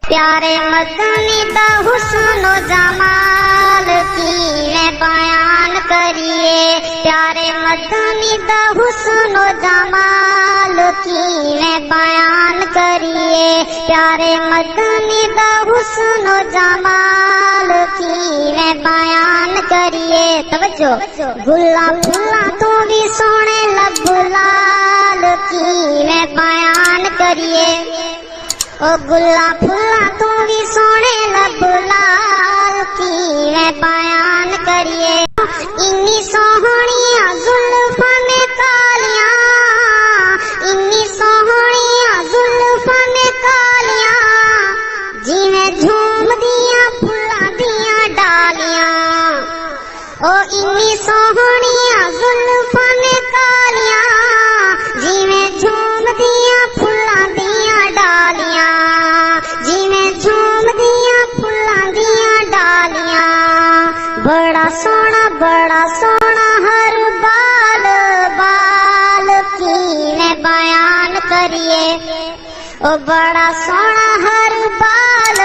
پیارے مدنی دا حسن و جمال کیویں بیان کریے، پیارے مدنی دا حسن و جمال کیویں بیان کریے، پیارے مدنی دا حسن و جمال کیویں بیان کریے۔ توجہ، گلا پھلاں تو بھی سونے لب لال کیویں بیان کریے، او گلا پھلاں تو بھی سونے لب لال کیویں بیان کریے۔ انی سوہنیاں زلفاں نے کالیاں، انی سوہنیاں زلفاں نے کالیاں، جویں جھوم دیاں پھلاں دیاں ڈالیاں، او انی سوہنیاں زلفاں نے کالیاں، جویں جھوم دیاں پھلاں دیاں ڈالیاں، جویں جھوم دیاں پھلاں دیاں ڈالیاں۔ بڑا سونا ہر بال بال کیویں بیان کریے، او بڑا سونا ہر بال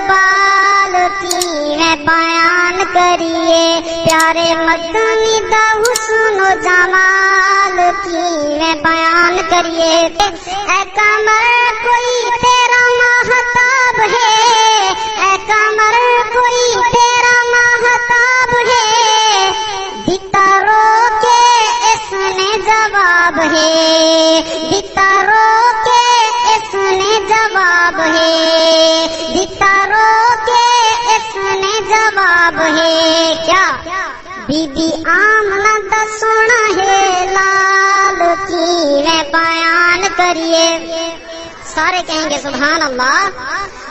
بال کیویں بیان کریے، پیارے مدنی دا حسن و جمال کیویں بیان کریے۔ اے قمر کوئی تیرا ماہتاب ہے، اے قمر کوئی تیرا ماہتاب ہے، دیتا رو کے اس نے جواب ہے، دیتا رو کے اس نے جواب ہے، دیتا رو کے اس نے جواب ہے۔ کیا بی بی آمنہ دا سونا ہے لال کیویں بیان کریے، سارے کہیں گے سبحان اللہ۔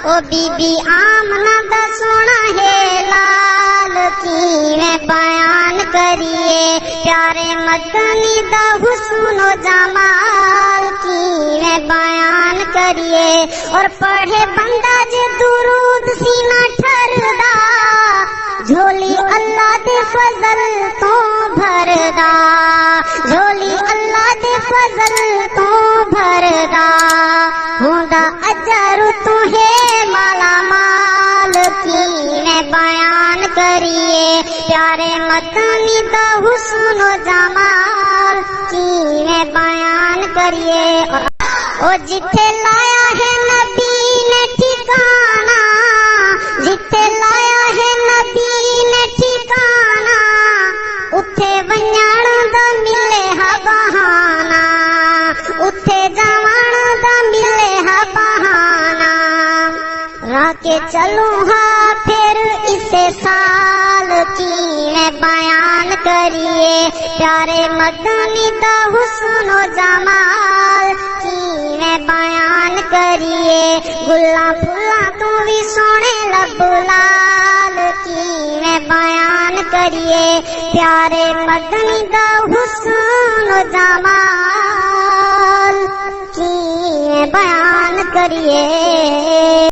او بی بی آمنہ دا سونا ہے لال کیویں بیان کریے، پیارے مدنی دا حسن و جمال کیویں بیان کریے۔ اور پڑھے بندہ جے درود سینہ ٹھردا، جھولی اللہ دے فضل تو بھردا، جھولی اللہ دے فضل تو بھردا، ہوندا اجر تو ہے مالا مال کیویں بیان کریے، پیارے مدنی دا حسن و جمال کیویں بیان کریے۔ او جتھے لایا ہے نبی نے ٹھکانا، جتھے لایا ہے نبی نے ٹھکانا، اتھے ونجن دا ملے ہا بہانا، اتھے جاون دا ملے ہا بہانا، راہ کے چلوں ہاں پھر اسے سال کیویں بیان کریے، پیارے مدنی دا حسن و جمال کیویں بیان کریے۔ گلاں پھلاں تو بھی سونے لب لال کیویں بیان کریے، پیارے مدنی دا حسن و جمال کیویں بیان کریے۔